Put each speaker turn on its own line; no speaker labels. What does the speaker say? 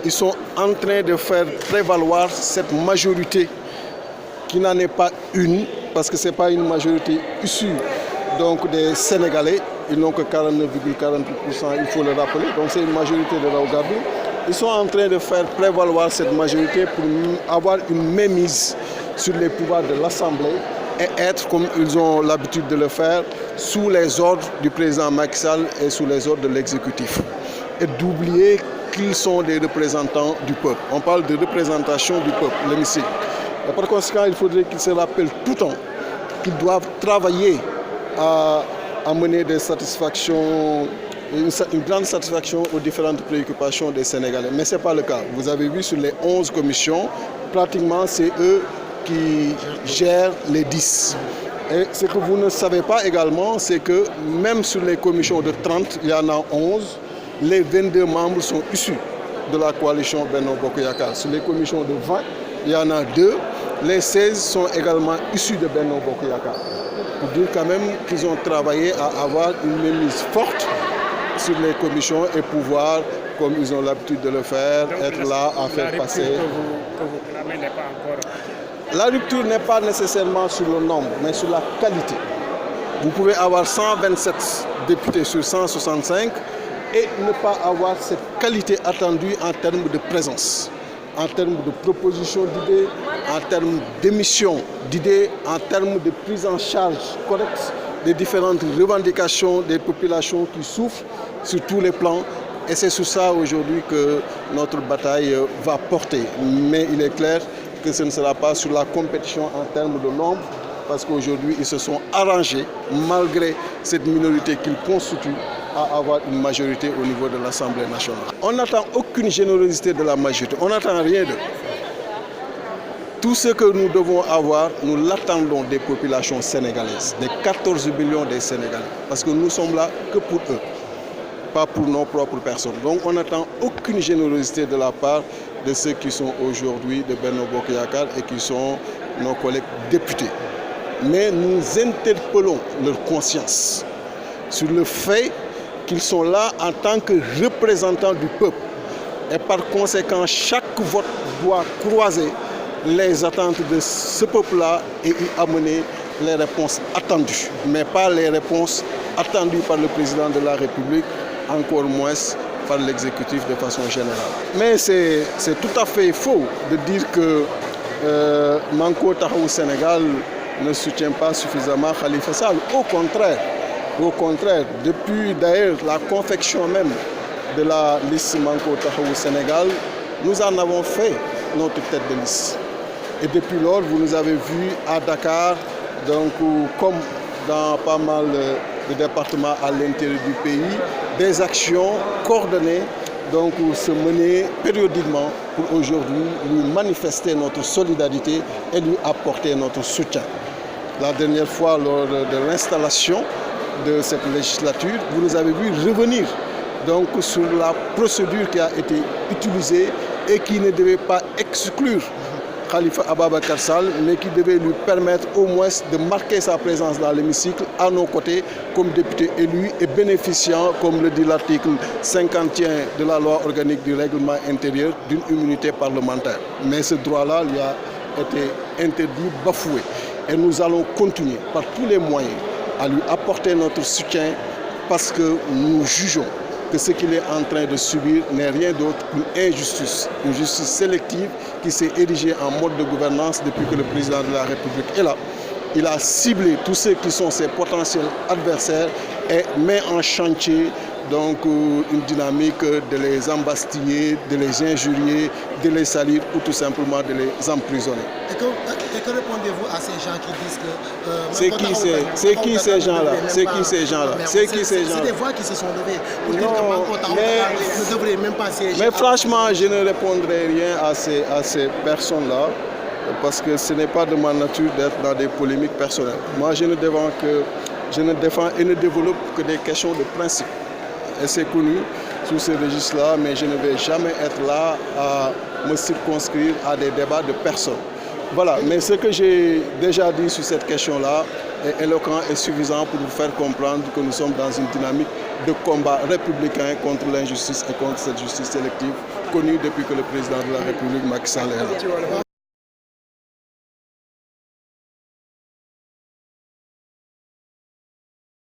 ils sont en train de faire prévaloir cette majorité qui n'en est pas une, parce que ce n'est pas une majorité issue donc, des Sénégalais. Ils n'ont que 49,48%, il faut le rappeler. Donc c'est une majorité de Ouagadougou. Ils sont en train de faire prévaloir cette majorité pour avoir une mainmise sur les pouvoirs de l'Assemblée et être, comme ils ont l'habitude de le faire, sous les ordres du président Macky Sall et sous les ordres de l'exécutif. Et d'oublier qu'ils sont des représentants du peuple. On parle de représentation du peuple, l'hémicycle. Et par conséquent, il faudrait qu'ils se rappellent tout le temps qu'ils doivent travailler à mener des satisfactions, une grande satisfaction aux différentes préoccupations des Sénégalais. Mais ce n'est pas le cas. Vous avez vu sur les 11 commissions, pratiquement c'est eux qui gèrent les 10. Et ce que vous ne savez pas également, c'est que même sur les commissions de 30, il y en a 11, les 22 membres sont issus de la coalition Benno Bokk Yakaar. Sur les commissions de 20, il y en a 2, les 16 sont également issus de Benno Bokk Yakaar. Pour dire quand même qu'ils ont travaillé à avoir une mainmise forte sur les commissions et pouvoir, comme ils ont l'habitude de le faire, donc être là à faire passer.
Que vous clamez n'est pas encore...
La rupture n'est pas nécessairement sur le nombre, mais sur la qualité. Vous pouvez avoir 127 députés sur 165 et ne pas avoir cette qualité attendue en termes de présence, en termes de proposition d'idées, en termes d'émission d'idées, en termes de prise en charge correcte des différentes revendications des populations qui souffrent sur tous les plans. Et c'est sur ça aujourd'hui que notre bataille va porter. Mais il est clair que ce ne sera pas sur la compétition en termes de nombre, parce qu'aujourd'hui, ils se sont arrangés, malgré cette minorité qu'ils constituent, à avoir une majorité au niveau de l'Assemblée nationale. On n'attend aucune générosité de la majorité, on n'attend rien d'eux. Tout ce que nous devons avoir, nous l'attendons des populations sénégalaises, des 14 millions des Sénégalais, parce que nous sommes là que pour eux, pas pour nos propres personnes. Donc on n'attend aucune générosité de la part de ceux qui sont aujourd'hui de Benno Bokk Yakaar et qui sont nos collègues députés. Mais nous interpellons leur conscience sur le fait qu'ils sont là en tant que représentants du peuple. Et par conséquent, chaque vote doit croiser les attentes de ce peuple-là et y amener les réponses attendues, mais pas les réponses attendues par le président de la République, encore moins par l'exécutif de façon générale. Mais c'est tout à fait faux de dire que Manko Taxawu Sénégal ne soutient pas suffisamment Khalifa Sall. Au contraire, depuis d'ailleurs la confection même de la liste Manko Taxawu Sénégal, nous en avons fait notre tête de liste. Et depuis lors, vous nous avez vus à Dakar, donc, comme dans pas mal de départements à l'intérieur du pays, des actions coordonnées donc, se mener périodiquement pour aujourd'hui lui manifester notre solidarité et lui apporter notre soutien. La dernière fois, lors de l'installation de cette législature, vous nous avez vu revenir donc, sur la procédure qui a été utilisée et qui ne devait pas exclure Khalifa Ababacar Sall, mais qui devait lui permettre au moins de marquer sa présence dans l'hémicycle à nos côtés comme député élu et bénéficiant, comme le dit l'article 51 de la loi organique du règlement intérieur, d'une immunité parlementaire. Mais ce droit-là lui a été interdit, bafoué. Et nous allons continuer par tous les moyens à lui apporter notre soutien parce que nous jugeons que ce qu'il est en train de subir n'est rien d'autre qu'une injustice, une justice sélective qui s'est érigée en mode de gouvernance depuis que le président de la République est là. Il a ciblé tous ceux qui sont ses potentiels adversaires et met en chantier donc une dynamique de les embastiller, de les injurier, de les salir ou tout simplement de les emprisonner.
Et que répondez-vous à ces gens qui disent que...
C'est qui ces gens-là? C'est qui ces gens-là?
C'est des voix qui se sont levées pour dire que Manko Taxawu ne devrait même pas siéger.
Mais franchement, je ne répondrai rien à ces personnes-là parce que ce n'est pas de ma nature d'être dans des polémiques personnelles. Moi, je ne défends et ne développe que des questions de principe. Et c'est connu sous ce registre-là, mais je ne vais jamais être là à me circonscrire à des débats de personnes. Voilà, mais ce que j'ai déjà dit sur cette question-là est éloquent et suffisant pour vous faire comprendre que nous sommes dans une dynamique de combat républicain contre l'injustice et contre cette justice sélective connue depuis que le président de la République, Macky Sall, est là.